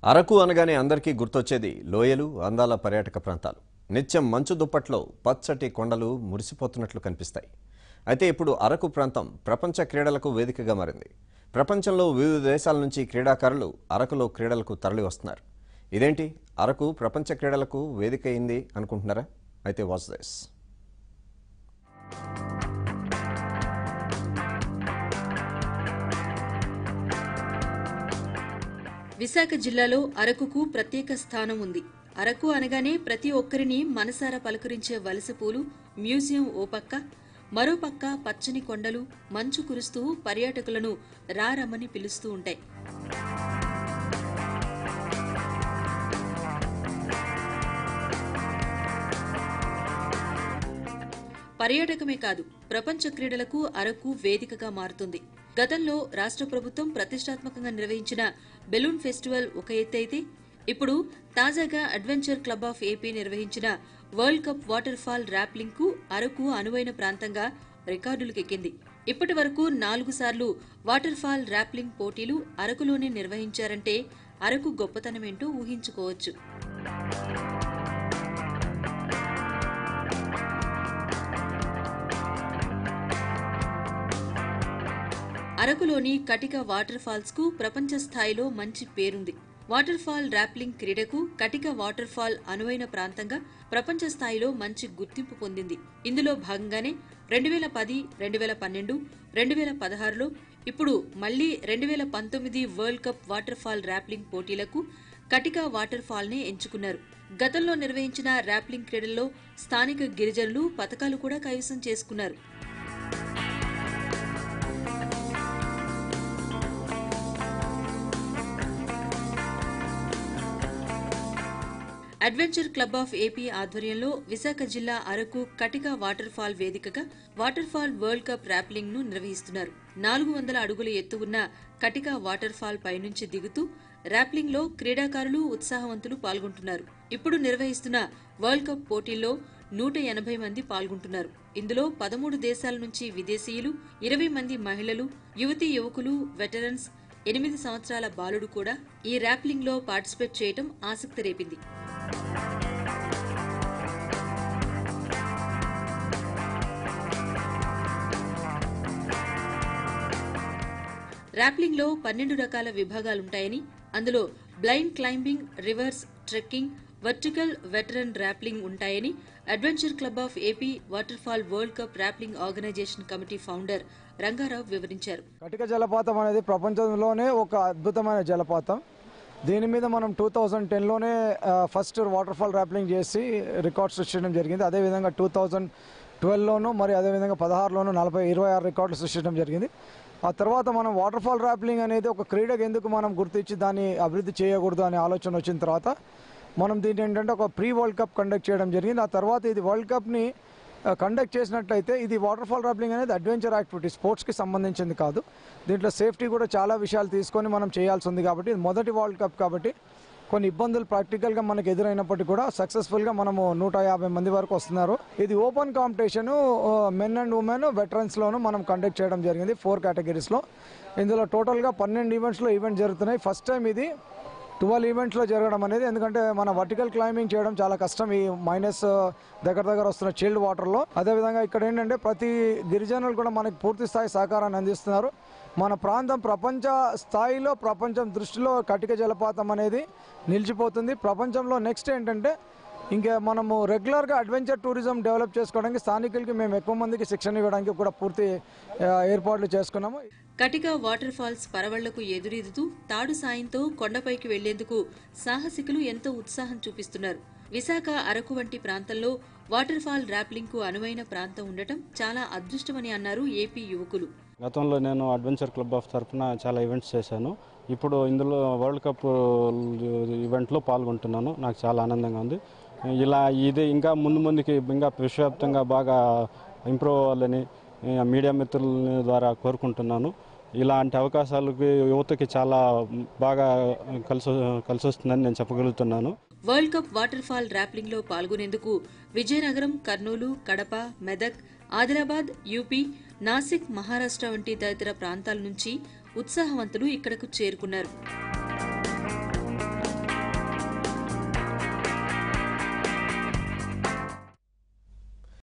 అరకు అనగానే అందరికీ గుర్తొచ్చేది లోయలు, అందాల పర్యాటక ప్రాంతాలు. నిత్యం మంచు దుప్పట్లో పచ్చటి కొండలు మురిసిపోతున్నట్లు కనిపిస్తాయి. అయితే ఇప్పుడు అరకు ప్రాంతం ప్రపంచ క్రీడలకు వేదికగా మారింది. ప్రపంచంలో వివిధ దేశాల నుంచి క్రీడాకారులు అరకులో క్రీడలకు తరలి వస్తున్నారు. ఇదేంటి అరకు ప్రపంచ క్రీడలకు వేదిక అయింది అనుకుంటున్నారా? అయితే వాచ్ దిస్. విశాఖ జిల్లాలో అరకుకు ప్రత్యేక స్థానం ఉంది. అరకు అనగానే ప్రతి ఒక్కరిని మనసారా పలకరించే వలసపూలు మ్యూజియం ఓ పక్క, మరో పక్క పచ్చని కొండలు మంచు కురుస్తూ పర్యాటకులను రారమ్మని పిలుస్తూ ఉంటాయి. పర్యాటకమే కాదు, ప్రపంచ క్రీడలకు అరకు వేదికగా మారుతుంది. గతంలో రాష్ట్ర ప్రభుత్వం ప్రతిష్టాత్మకంగా నిర్వహించిన బెలూన్ ఫెస్టివల్ ఒక ఎత్తైతే, ఇప్పుడు తాజాగా అడ్వెంచర్ క్లబ్ ఆఫ్ ఏపీ నిర్వహించిన world cup waterfall rappelling కు అరకు అనువైన ప్రాంతంగా రికార్డులకెక్కింది. ఇప్పటి వరకు 4 సార్లు వాటర్ ఫాల్ ర్యాప్లింగ్ పోటీలు అరకులోనే నిర్వహించారంటే అరకు గొప్పతనమేంటో ఊహించుకోవచ్చు. అరకులోని కటిక వాటర్ ఫాల్స్ కు ప్రపంచ స్థాయిలో మంచి పేరుంది. వాటర్ ఫాల్ ర్యాప్లింగ్ క్రీడకు కటిక వాటర్ ఫాల్ అనువైన ప్రాంతంగా ప్రపంచ స్థాయిలో మంచి గుర్తింపు పొందింది. ఇందులో భాగంగానే 2010, 2012, 2016లో ఇప్పుడు మళ్లీ 2019 world cup waterfall rappelling పోటీలకు కటిక వాటర్ ఫాల్ నే ఎంచుకున్నారు. గతంలో నిర్వహించిన ర్యాప్లింగ్ క్రీడల్లో స్థానిక గిరిజనులు పతకాలు కూడా కైవసం చేసుకున్నారు. అడ్వెంచర్ క్లబ్ ఆఫ్ ఏపీ ఆధ్వర్యంలో విశాఖ జిల్లా అరకు కటిక వాటర్ ఫాల్ వేదికగా water fall world cup rappelling ను నిర్వహిస్తున్నారు. 400 అడుగుల ఎత్తు ఉన్న కటిక వాటర్ ఫాల్ పైనుంచి దిగుతూ ర్యాప్లింగ్ లో క్రీడాకారులు ఉత్సాహవంతులు పాల్గొంటున్నారు. ఇప్పుడు నిర్వహిస్తున్న వరల్డ్ కప్ పోటీల్లో 180 మంది పాల్గొంటున్నారు. ఇందులో 13 దేశాల నుంచి విదేశీయులు, 20 మంది మహిళలు, యువతీ యువకులు, వెటరన్స్, 8 సంవత్సరాల బాలుడు కూడా ఈ ర్యాప్లింగ్ లో పార్టిసిపేట్ చేయడం ఆసక్తి రేపింది. ర్యాప్లింగ్ లో 12 రకాల విభాగాలుంటాయని, అందులో blind climbing, reverse trekking, vertical, veteran rappelling ఉంటాయని adventure club of AP waterfall world cup rappelling organization committee founder Ranga Rao వివరించారు. కటిక జలపాతం అనేది ప్రపంచంలోనే ఒక అద్భుతమైన జలపాతం. దీని మీద మనం 2010లోనే ఫస్ట్ వాటర్ ఫాల్ ర్యాప్లింగ్ చేసి రికార్డ్ సృష్టించడం జరిగింది. అదేవిధంగా 2012లోను మరి అదేవిధంగా 16లోను 26 రికార్డులు సృష్టించడం జరిగింది. ఆ తర్వాత మనం వాటర్ ఫాల్ ర్యాప్లింగ్ అనేది ఒక క్రీడకు ఎందుకు మనం గుర్తించి దాన్ని అభివృద్ధి చేయకూడదు అనే ఆలోచన వచ్చిన తర్వాత మనం దీన్ని ఏంటంటే ఒక ప్రీ వరల్డ్ కప్ కండక్ట్ చేయడం జరిగింది. ఆ తర్వాత ఇది వరల్డ్ కప్ని కండక్ట్ చేసినట్లయితే ఇది వాటర్ ఫాల్ ర్యాప్లింగ్ అనేది అడ్వెంచర్ యాక్టివిటీ, స్పోర్ట్స్కి సంబంధించింది కాదు. దీంట్లో సేఫ్టీ కూడా చాలా విషయాలు తీసుకొని మనం చేయాల్సి ఉంది. కాబట్టి ఇది మొదటి వరల్డ్ కప్ కాబట్టి కొన్ని ఇబ్బందులు ప్రాక్టికల్గా మనకు ఎదురైనప్పటికీ కూడా సక్సెస్ఫుల్గా మనము 150 మంది వరకు వస్తున్నారు. ఇది open competition, men and women, వెటరన్స్లోనూ మనం కండక్ట్ చేయడం జరిగింది 4 కేటగిరీస్లో. ఇందులో టోటల్గా 12 ఈవెంట్స్లో ఈవెంట్ జరుగుతున్నాయి. ఫస్ట్ టైం ఇది 12 ఈవెంట్స్లో జరగడం అనేది, ఎందుకంటే మన వర్టికల్ క్లైంబింగ్ చేయడం చాలా కష్టం ఈ మైనస్ దగ్గర వస్తున్న చిల్డ్ వాటర్లో. అదేవిధంగా ఇక్కడ ఏంటంటే ప్రతి గిరిజనులు కూడా మనకి పూర్తి స్థాయి సహకారాన్ని అందిస్తున్నారు. మన ప్రాంతం ప్రపంచ స్థాయిలో, ప్రపంచం దృష్టిలో కటిక జలపాతం అనేది నిలిచిపోతుంది. ప్రపంచంలో నెక్స్ట్ ఏంటంటే ఇంకా మనము రెగ్యులర్గా అడ్వెంచర్ టూరిజం డెవలప్ చేసుకోవడానికి స్థానికులకి మేము ఎక్కువ మందికి శిక్షణ ఇవ్వడానికి కూడా పూర్తి ఏర్పాట్లు చేసుకున్నాము. కటిక వాటర్ ఫాల్స్ పరవళ్లకు ఎదురీదుతూ తాడు సాయంతో కొండపైకి వెళ్లేందుకు సాహసికులు ఎంతో ఉత్సాహం చూపిస్తున్నారు. విశాఖ, అరకు వంటి ప్రాంతంలో వాటర్ ఫాల్ ర్యాప్లింగ్ కు అనువైన ప్రాంతం ఉండటం చాలా అదృష్టమని అన్నారు ఏపీ యువకులు. గతంలో నేను అడ్వెంచర్ క్లబ్ ఆఫ్ తరఫున చాలా ఈవెంట్స్ చేశాను. ఇప్పుడు ఇందులో వరల్డ్ కప్ ఈవెంట్లో పాల్గొంటున్నాను. నాకు చాలా ఆనందంగా ఉంది. ఇలా ఇది ఇంకా ముందుకి ఇంకా విశ్వవ్యాప్తంగా బాగా ఇంప్రూవ్ అవ్వాలని మీడియా మిత్రుల ద్వారా కోరుకుంటున్నాను. ఇలాంటి అవకాశాలకి యువతకి చాలా బాగా కలిసి వస్తుందని నేను చెప్పగలుగుతున్నాను. World cup waterfall rappelling లో పాల్గొనేందుకు విజయనగరం, కర్నూలు, కడప, మెదక్, ఆదిలాబాద్, యూపీ, నాసిక్, మహారాష్ట్ర వంటి తదితర ప్రాంతాల నుంచి ఉత్సాహవంతులు ఇక్కడకు చేరుకున్నారు.